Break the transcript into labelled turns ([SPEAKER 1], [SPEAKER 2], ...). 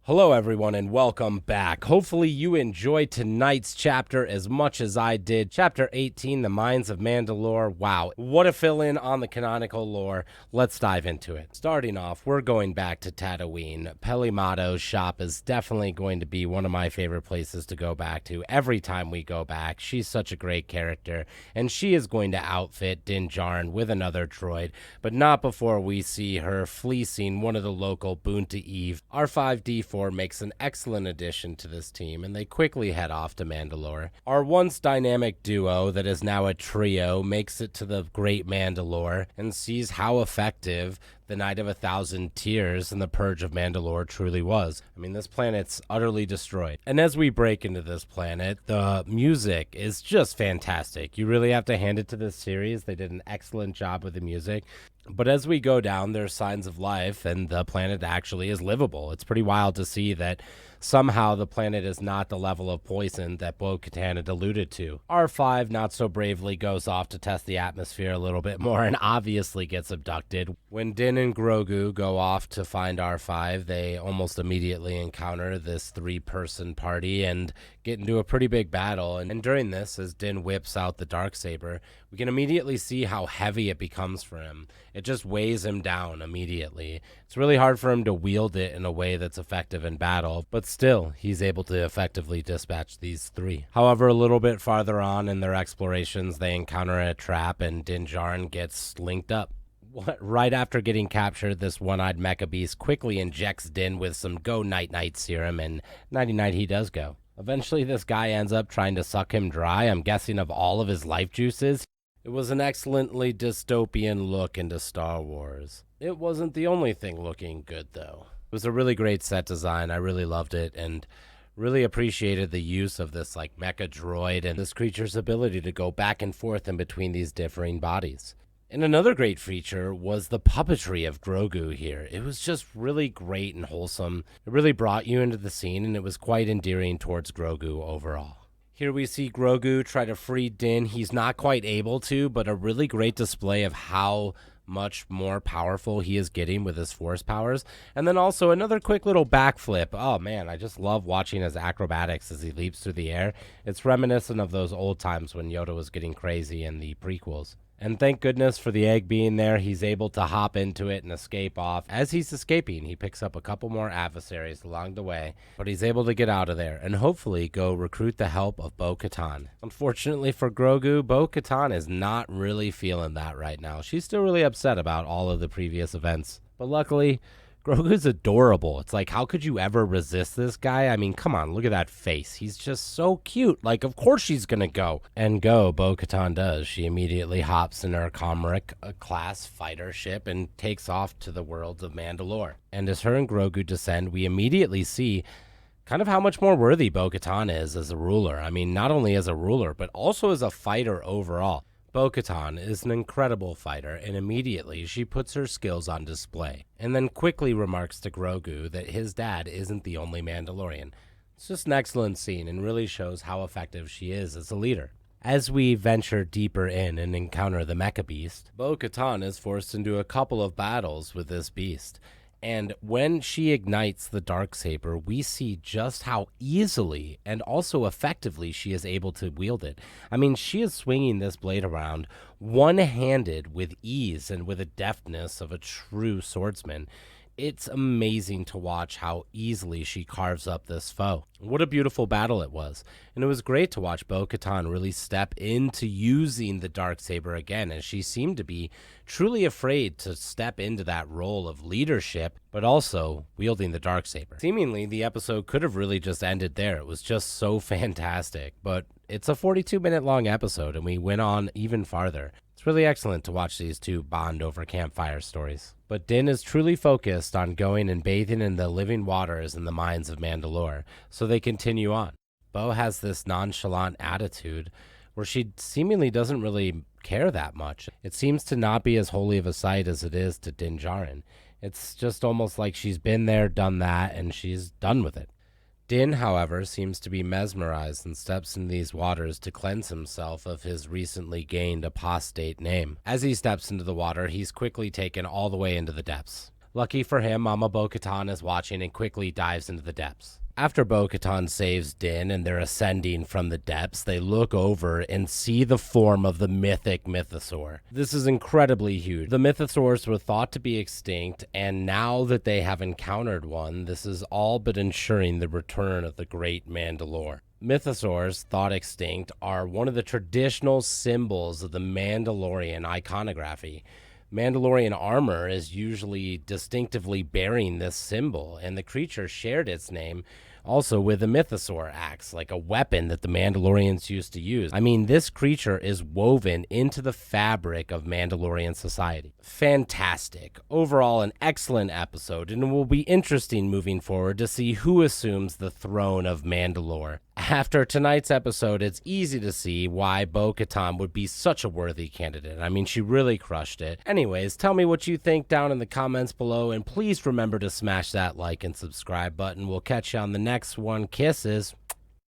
[SPEAKER 1] Hello everyone and welcome back. Hopefully you enjoyed tonight's chapter as much as I did. Chapter 18, The Mines of Mandalore. Wow, what a fill-in on the canonical lore. Let's dive into it. Starting off, we're going back to Tatooine. Pelimato's shop is definitely going to be one of my favorite places to go back to every time we go back. She's such a great character, and she is going to outfit Din Djarin with another droid, but not before we see her fleecing one of the local Boonta Eve. R5-D4 makes an excellent addition to this team, and they quickly head off to Mandalore. Our once dynamic duo that is now a trio makes it to the Great Mandalore and sees how effective the Night of 1,000 Tears and the Purge of Mandalore truly was. I mean, this planet's utterly destroyed. And as we break into this planet, the music is just fantastic. You really have to hand it to this series. They did an excellent job with the music. But as we go down, there's signs of life, and the planet actually is livable. It's pretty wild to see that somehow the planet is not the level of poison that Bo-Katan had alluded to. R5 not so bravely goes off to test the atmosphere a little bit more and obviously gets abducted. When Din and Grogu go off to find R5, they almost immediately encounter this three-person party and get into a pretty big battle. And during this, as Din whips out the Darksaber, we can immediately see how heavy it becomes for him. It just weighs him down immediately. It's really hard for him to wield it in a way that's effective in battle, but still, he's able to effectively dispatch these three. However, a little bit farther on in their explorations, they encounter a trap and Din Djarin gets linked up. Right after getting captured, this one-eyed mecha beast quickly injects Din with some go night-night serum, and nighty-night he does go. Eventually, this guy ends up trying to suck him dry, I'm guessing of all of his life juices. It was an excellently dystopian look into Star Wars. It wasn't the only thing looking good, though. It was a really great set design. I really loved it and really appreciated the use of this mecha droid and this creature's ability to go back and forth in between these differing bodies. And another great feature was the puppetry of Grogu here. It was just really great and wholesome. It really brought you into the scene, and it was quite endearing towards Grogu overall. Here we see Grogu try to free Din. He's not quite able to, but a really great display of how much more powerful he is getting with his force powers. And then also another quick little backflip. Oh man, I just love watching his acrobatics as he leaps through the air. It's reminiscent of those old times when Yoda was getting crazy in the prequels. And thank goodness for the egg being there. He's able to hop into it and escape off. As he's escaping, he picks up a couple more adversaries along the way, but he's able to get out of there and hopefully go recruit the help of Bo-Katan. Unfortunately for Grogu, Bo-Katan is not really feeling that right now. She's still really upset about all of the previous events, but luckily, Grogu's adorable. It's like, how could you ever resist this guy? I mean, come on, look at that face. He's just so cute. Like, of course she's gonna go. And go, Bo-Katan does. She immediately hops in her Comric class fighter ship and takes off to the world of Mandalore. And as her and Grogu descend, we immediately see kind of how much more worthy Bo-Katan is as a ruler. I mean, not only as a ruler, but also as a fighter overall. Bo-Katan is an incredible fighter, and immediately she puts her skills on display, and then quickly remarks to Grogu that his dad isn't the only Mandalorian. It's just an excellent scene and really shows how effective she is as a leader. As we venture deeper in and encounter the Mecha Beast, Bo-Katan is forced into a couple of battles with this beast. And when she ignites the Darksaber, we see just how easily and also effectively she is able to wield it. I mean, she is swinging this blade around one-handed with ease and with a deftness of a true swordsman. It's amazing to watch how easily she carves up this foe. What a beautiful battle it was. And it was great to watch Bo-Katan really step into using the Darksaber again, as she seemed to be truly afraid to step into that role of leadership, but also wielding the Darksaber. Seemingly, the episode could have really just ended there. It was just so fantastic. But it's a 42-minute long episode, and we went on even farther. It's really excellent to watch these two bond over campfire stories. But Din is truly focused on going and bathing in the living waters in the Mines of Mandalore, so they continue on. Bo has this nonchalant attitude where she seemingly doesn't really care that much. It seems to not be as holy of a sight as it is to Din Djarin. It's just almost like she's been there, done that, and she's done with it. Din, however, seems to be mesmerized and steps in these waters to cleanse himself of his recently gained apostate name. As he steps into the water, he's quickly taken all the way into the depths. Lucky for him, Mama Bo-Katan is watching and quickly dives into the depths. After Bo-Katan saves Din and they're ascending from the depths, they look over and see the form of the mythic Mythosaur. This is incredibly huge. The Mythosaurs were thought to be extinct, and now that they have encountered one, this is all but ensuring the return of the great Mandalore. Mythosaurs, thought extinct, are one of the traditional symbols of the Mandalorian iconography. Mandalorian armor is usually distinctively bearing this symbol, and the creature shared its name also with a Mythosaur axe, like a weapon that the Mandalorians used to use. I mean, this creature is woven into the fabric of Mandalorian society. Fantastic. Overall, an excellent episode, and it will be interesting moving forward to see who assumes the throne of Mandalore. After tonight's episode, it's easy to see why Bo-Katan would be such a worthy candidate. I mean, she really crushed it. Anyways, tell me what you think down in the comments below, and please remember to smash that like and subscribe button. We'll catch you on the next one. Kisses.